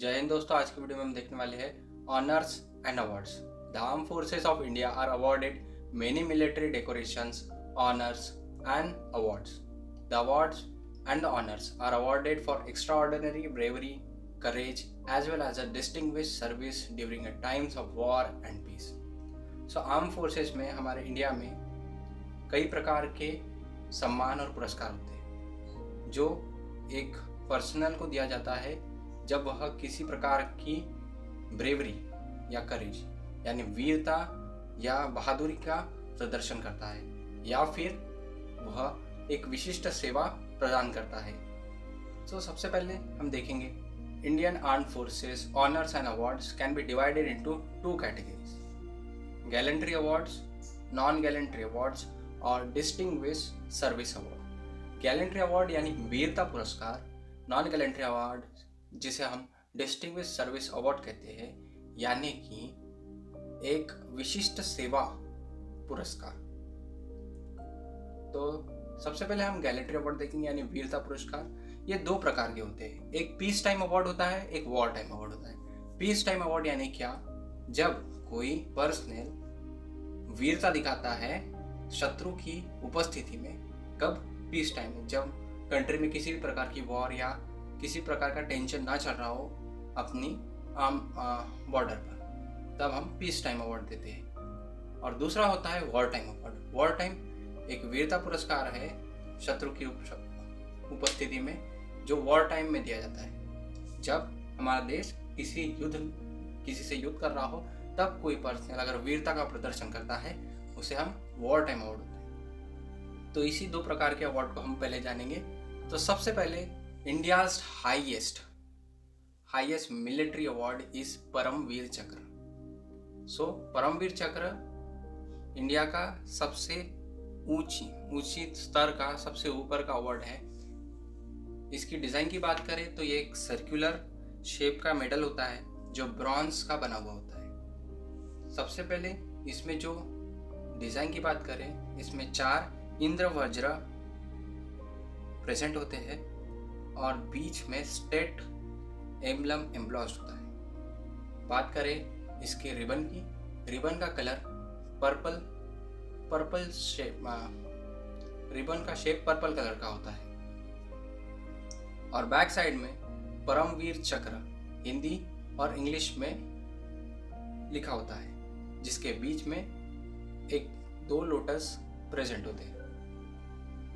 जय हिंद दोस्तों। आज की वीडियो में हम देखने वाले हैं honours and awards. The arm forces of India are awarded many military decorations, honours and awards. The awards and the honours are awarded for extraordinary bravery, courage as well as a distinguished service during a times of war and peace. So arm forces में हमारे India में कई प्रकार के सम्मान और पुरस्कार होते हैं जो एक पर्सनल को दिया जाता है जब वह किसी प्रकार की ब्रेवरी या करेज यानी वीरता या बहादुरी का प्रदर्शन करता है या फिर वह एक विशिष्ट सेवा प्रदान करता है। तो सबसे पहले हम देखेंगे Indian armed forces honours and awards can be divided into two categories: gallantry awards, non gallantry awards और distinguished service award. Gallantry award यानी वीरता पुरस्कार, नॉन गैलेंट्री अवार्ड जिसे हम डिस्टिंग्विश्ड सर्विस अवार्ड कहते हैं यानी कि एक विशिष्ट सेवा पुरस्कार। तो सबसे पहले हम गैलेंट्री अवार्ड देखेंगे यानी वीरता पुरस्कार। ये दो प्रकार के होते हैं, एक पीस टाइम अवार्ड होता है, एक वॉर टाइम अवार्ड होता है। पीस टाइम अवार्ड यानी क्या? जब कोई पर्सनल वीरता दिखाता है शत्रु की उपस्थिति में। कब? पीस टाइम में, जब कंट्री में किसी भी प्रकार की वॉर या किसी प्रकार का टेंशन ना चल रहा हो अपनी आम बॉर्डर पर, तब हम पीस टाइम अवार्ड देते हैं। और दूसरा होता है war time award. War time एक वीरता पुरस्कार है शत्रु की उपस्थिति में जो वॉर टाइम में दिया जाता है। जब हमारा देश किसी से युद्ध कर रहा हो तब कोई पर्सन अगर वीरता का प्रदर्शन करता है उसे हम वॉर टाइम अवार्ड देते हैं। तो इसी दो प्रकार के अवार्ड को हम पहले जानेंगे। तो सबसे पहले India's highest military award is Paramvir चक्र। सो परमवीर चक्र इंडिया का सबसे ऊंची स्तर का सबसे ऊपर का अवार्ड है। इसकी डिज़ाइन की बात करें तो ये एक सर्कुलर शेप का मेडल होता है जो ब्रॉन्ज का बना हुआ होता है। सबसे पहले इसमें जो डिज़ाइन की बात करें, इसमें 4 इंद्र वज्र प्रेजेंट होते हैं और बीच में स्टेट एम्बलम एम्ब्लॉस्ड होता है। बात करें इसके रिबन की, रिबन का कलर पर्पल शेप, रिबन का शेप पर्पल कलर का होता है। और बैक साइड में परमवीर चक्र हिंदी और इंग्लिश में लिखा होता है जिसके बीच में एक 2 लोटस प्रेजेंट होते हैं।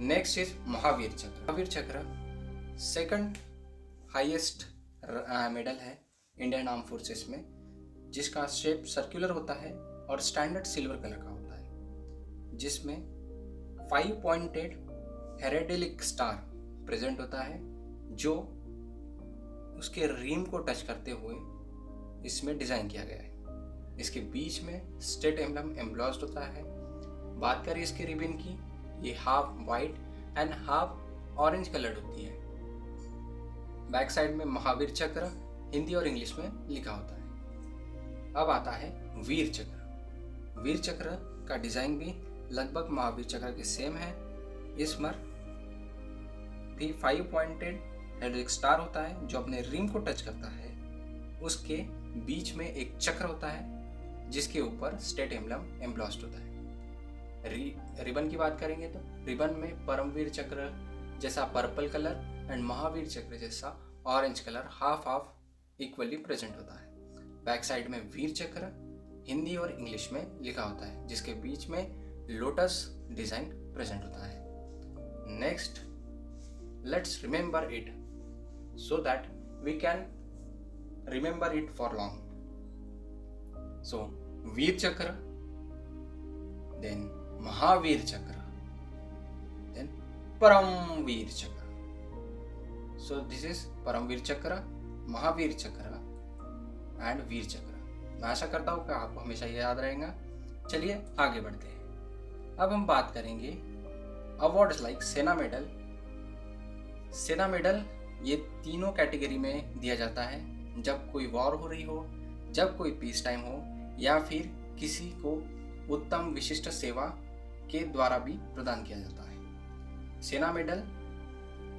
नेक्स्ट इज महावीर चक्र। महावीर चक्र सेकंड हाईएस्ट मेडल है इंडियन आर्म फोर्सेस में, जिसका शेप सर्कुलर होता है और स्टैंडर्ड सिल्वर कलर का होता है, जिसमें 5 पॉइंटेड हेरेडिलिक स्टार प्रेजेंट होता है जो उसके रिम को टच करते हुए इसमें डिज़ाइन किया गया है। इसके बीच में स्टेट एम्बलम एम्ब्लॉस्ड होता है। बात करें इसके रिबन की, ये half white and half orange coloured होती है। बैक साइड में महावीर चक्र हिंदी और इंग्लिश में लिखा होता है। अब आता है वीर चक्र। वीर चक्र का डिजाइन भी लगभग महावीर चक्र के सेम है। इसमें भी 5 पॉइंटेड हेड्रिक स्टार होता है जो अपने रिम को टच करता है। उसके बीच में एक चक्र होता है जिसके ऊपर स्टेट एम्बलम एम्ब्लॉस्ड होता है। रिबन की बात करेंगे तो रिबन में परमवीर चक्र जैसा पर्पल कलर एंड महावीर चक्र जैसा orange colour half equally present होता है। बैक साइड में वीर चक्र हिंदी और इंग्लिश में लिखा होता है जिसके बीच में लोटस डिजाइन प्रेजेंट होता है। Next, let's remember it so that we can remember it for long. So Vir Chakra, then Mahavir चक्र, देन परमवीर चक्र। सो दिस इज परमवीर चक्र, महावीर चक्र एंड वीर चक्र। मैं आशा करता हूँ कि आपको हमेशा ये याद रहेगा। चलिए आगे बढ़ते हैं। अब हम बात करेंगे अवार्ड्स लाइक सेना मेडल। सेना मेडल ये तीनों कैटेगरी में दिया जाता है जब कोई वॉर हो रही हो, जब कोई पीस टाइम हो या फिर किसी को उत्तम विशिष्ट सेवा के द्वारा भी प्रदान किया जाता है। सेना मेडल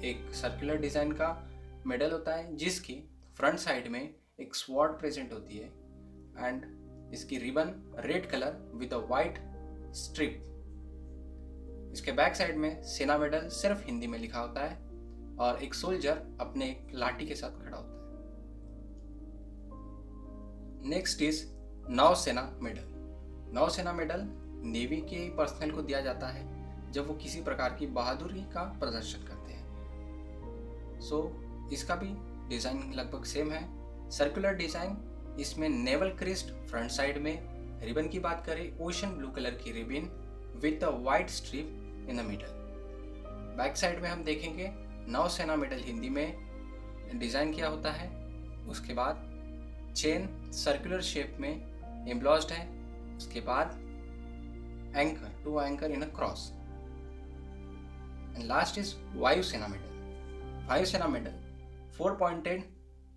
एक सर्कुलर डिजाइन का मेडल होता है जिसकी फ्रंट साइड में एक स्वॉर्ड प्रेजेंट होती है एंड इसकी ribbon red colour with a white strip. इसके बैक साइड में सेना मेडल सिर्फ हिंदी में लिखा होता है और एक सोल्जर अपने एक लाठी के साथ खड़ा होता है। नेक्स्ट इज नौसेना मेडल। नौसेना मेडल नेवी के पर्सनल को दिया जाता है जब वो किसी प्रकार की बहादुरी का प्रदर्शन करते हैं। इसका भी डिजाइन लगभग सेम है, सर्कुलर डिजाइन। इसमें नेवल क्रिस्ट फ्रंट साइड में। रिबन की बात करें, ओशन ब्लू कलर की ribbon with a white strip in the middle. Back side में हम देखेंगे नौसेना मेडल हिंदी में डिजाइन किया होता है। उसके बाद चेन सर्कुलर शेप में एम्ब्लॉस्ड है। उसके बाद anchor, 2 anchor in a cross. And last is वायुसेना मेडल। वायुसेना मेडल 4 पॉइंटेड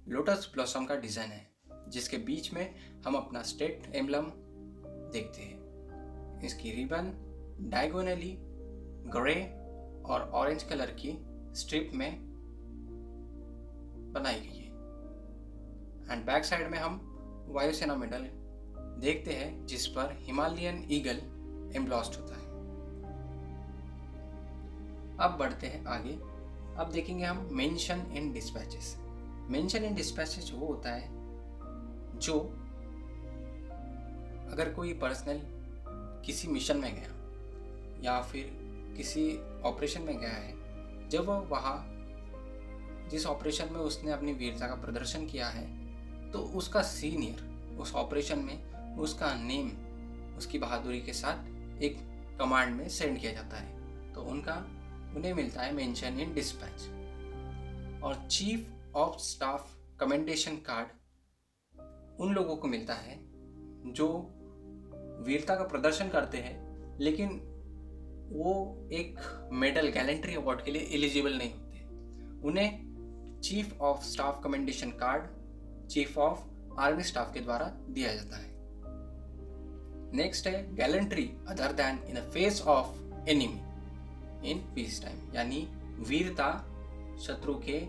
लोटस ब्लॉसम का डिजाइन है जिसके बीच में हम अपना स्टेट एम्बलम देखते हैं। इसकी रिबन डायगोनली ग्रे और ऑरेंज कलर की स्ट्रिप में बनाई गई है। एंड बैक साइड में हम वायुसेना मेडल देखते हैं जिस पर हिमालयन ईगल एम्ब्लॉस्ड होता है। अब बढ़ते हैं आगे। अब देखेंगे हम mention in dispatches. Mention in dispatches वो होता है जो अगर कोई पर्सनल किसी मिशन में गया या फिर किसी ऑपरेशन में गया है, जब वो वहाँ जिस ऑपरेशन में उसने अपनी वीरता का प्रदर्शन किया है तो उसका सीनियर उस ऑपरेशन में उसका नेम उसकी बहादुरी के साथ एक कमांड में सेंड किया जाता है, तो उन्हें मिलता है मेंशन इन डिस्पैच। और chief of staff commendation card उन लोगों को मिलता है जो वीरता का प्रदर्शन करते हैं लेकिन वो एक मेडल गैलेंट्री अवार्ड के लिए एलिजिबल नहीं होते। उन्हें chief of staff commendation card chief of army staff के द्वारा दिया जाता है। नेक्स्ट है gallantry other than in the face of enemy in peace time, यानी वीरता शत्रु के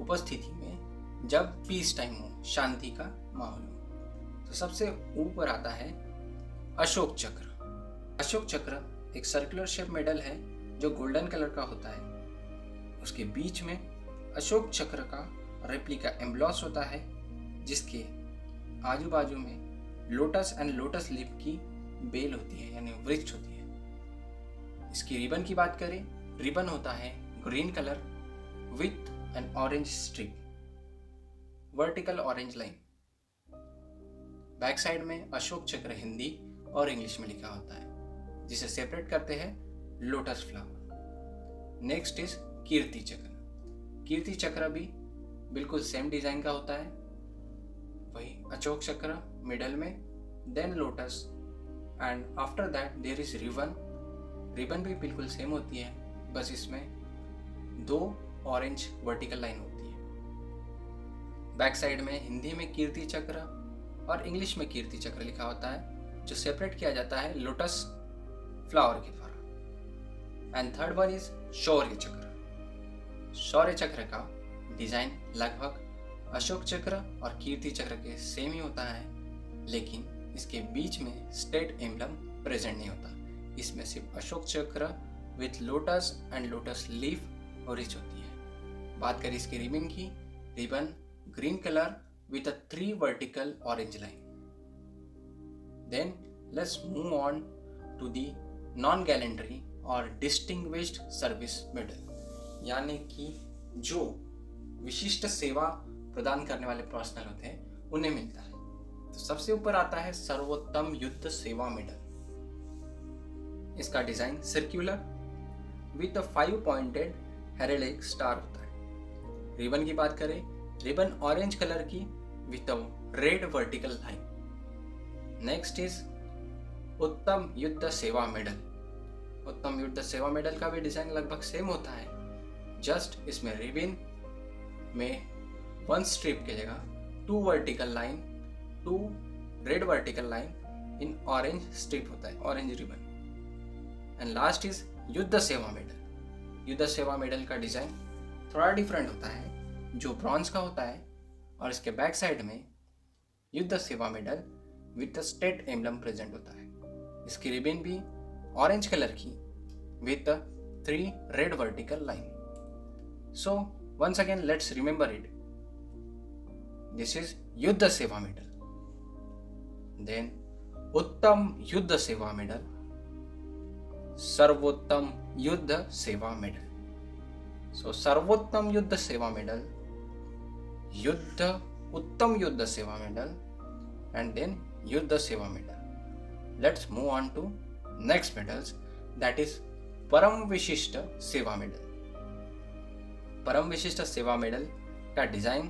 उपस्थिति में जब पीस टाइम हो, शांति का माहौल हो। तो सबसे ऊपर आता है अशोक चक्र। अशोक चक्र एक सर्कुलर शेप मेडल है जो गोल्डन कलर का होता है। उसके बीच में अशोक चक्र का रेप्लिका एम्ब्लॉस होता है जिसके आजू बाजू में लोटस एंड लोटस लीफ की बेल होती है यानी वृक्ष होती है। इसकी रिबन की बात करें, रिबन होता है green colour with an orange strip, vertical orange line. Back side में अशोक चक्र हिंदी और इंग्लिश में लिखा होता है जिसे सेपरेट करते हैं लोटस फ्लावर। नेक्स्ट इज कीर्ति चक्र। कीर्ति चक्र भी बिल्कुल सेम डिजाइन का होता है, वही अशोक चक्र मिडल में, then lotus and after that there is ribbon. Ribbon भी बिल्कुल सेम होती है, बस इसमें 2 ऑरेंज वर्टिकल लाइन होती है। बैक साइड में हिंदी में कीर्ति चक्र और इंग्लिश में कीर्ति चक्र लिखा होता है जो सेपरेट किया जाता है लोटस फ्लावर के द्वारा। एंड थर्ड वन इज शौर्य चक्र। शौर्य चक्र का डिजाइन लगभग अशोक चक्र और कीर्ति चक्र के सेम ही होता है, लेकिन इसके बीच में स्टेट एम्बलम प्रेजेंट नहीं होता। इसमें सिर्फ Ashok Chakra with lotus and lotus leaf ओरिज होती है। बात करें इसकी रिबन की, ribbon green colour with a 3 vertical orange line. Then let's move on to the non-gallantry or distinguished service medal, यानी कि जो विशिष्ट सेवा प्रदान करने वाले पर्सनल होते हैं उन्हें मिलता है। तो सबसे ऊपर आता है सर्वोत्तम युद्ध सेवा मेडल। इसका design circular with a 5 pointed heraldic star होता है। रिबन की बात करें, रिबन ऑरेंज कलर की with a red vertical line. Next is Uttam Yudh Seva medal. उत्तम युद्ध सेवा मेडल का भी डिजाइन लगभग सेम होता है, जस्ट इसमें रिबन में 1 स्ट्रिप की जगह 2 vertical line, 2 red vertical line in orange strip होता है, orange ribbon. And last is युद्ध सेवा मेडल। युद्ध सेवा मेडल का डिजाइन थोड़ा डिफरेंट होता है, जो ब्रॉन्ज का होता है और इसके बैक साइड में युद्ध Seva medal with the state emblem present होता है। इसकी रिबन भी ऑरेंज कलर की with 3 red vertical line. So once again let's remember it. This is युद्ध सेवा मेडल, then उत्तम युद्ध सेवा मेडल, सर्वोत्तम युद्ध सेवा मेडल। सो सर्वोत्तम युद्ध सेवा मेडल, युद्ध उत्तम Yudh Seva medal, and then युद्ध Seva medal. Let's move on to next medals, that is परम विशिष्ट सेवा मेडल। परम विशिष्ट सेवा मेडल का डिजाइन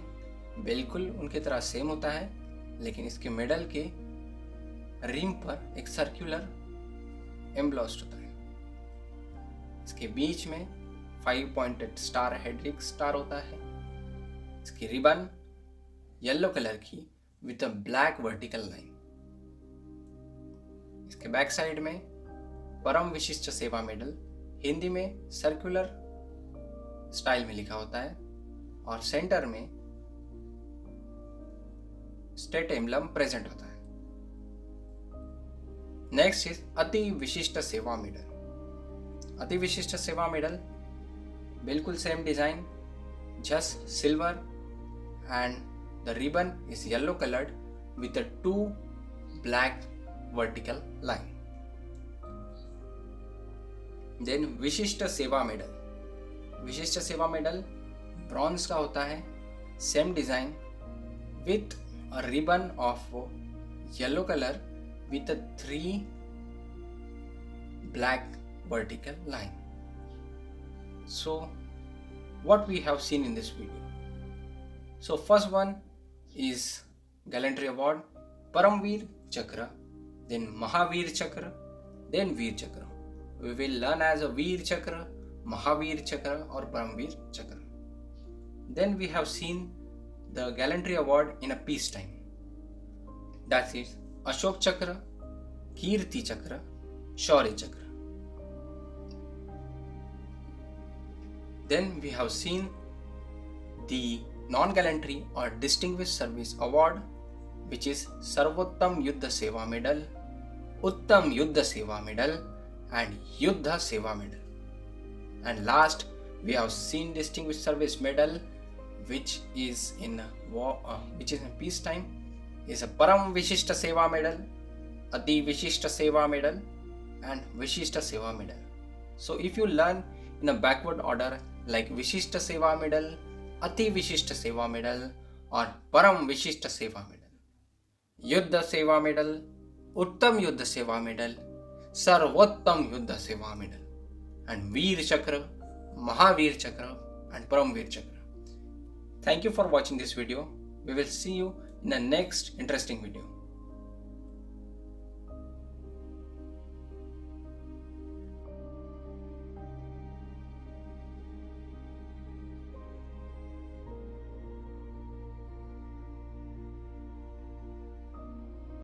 बिल्कुल उनकी तरह सेम होता है, लेकिन इसके मेडल के रिम पर एक सर्कुलर एम्बॉस्ड होता है। इसके बीच में 5 पॉइंटेड स्टार हेड्रिक स्टार होता है। इसकी रिबन येलो कलर की with a black vertical line. इसके बैक साइड में परम विशिष्ट सेवा मेडल हिंदी में सर्कुलर स्टाइल में लिखा होता है और सेंटर में स्टेट एम्बलम प्रेजेंट होता है। नेक्स्ट इज अति विशिष्ट सेवा मेडल। अति विशिष्ट सेवा मेडल बिल्कुल same design, just silver and the ribbon is yellow coloured with 2 black vertical line. Then Vishisht Seva medal. विशिष्ट सेवा मेडल ब्रॉन्ज का होता है, same design with a ribbon of yellow colour with 3 black vertical line. So what we have seen in this video. So first one is Gallantry Award, Paramveer Chakra, then Mahavir Chakra, then Veer Chakra. We will learn as a Veer Chakra, Mahavir Chakra or Paramveer Chakra. Then we have seen the Gallantry Award in a peacetime. That is Ashok Chakra, Kirti Chakra, Shaurya Chakra. Then we have seen the non-gallantry or distinguished service award, which is Sarvottam Yuddha Seva Medal, Uttam Yuddha Seva Medal and Yuddha Seva Medal. And last we have seen distinguished service medal, which is in peacetime, is a Param Vishishta Seva Medal, Ati Vishishta Seva Medal and Vishishta Seva Medal. So if you learn in a backward order like Vishishta Seva Medal, Ati Vishishta Seva Medal or Param Vishishta Seva Medal, Yuddha Seva Medal, Uttam Yuddha Seva Medal, Sarvottam Yuddha Seva Medal and Veer Chakra, Mahavir Chakra and Paramveer Chakra. Thank you for watching this video. We will see you in the next interesting video.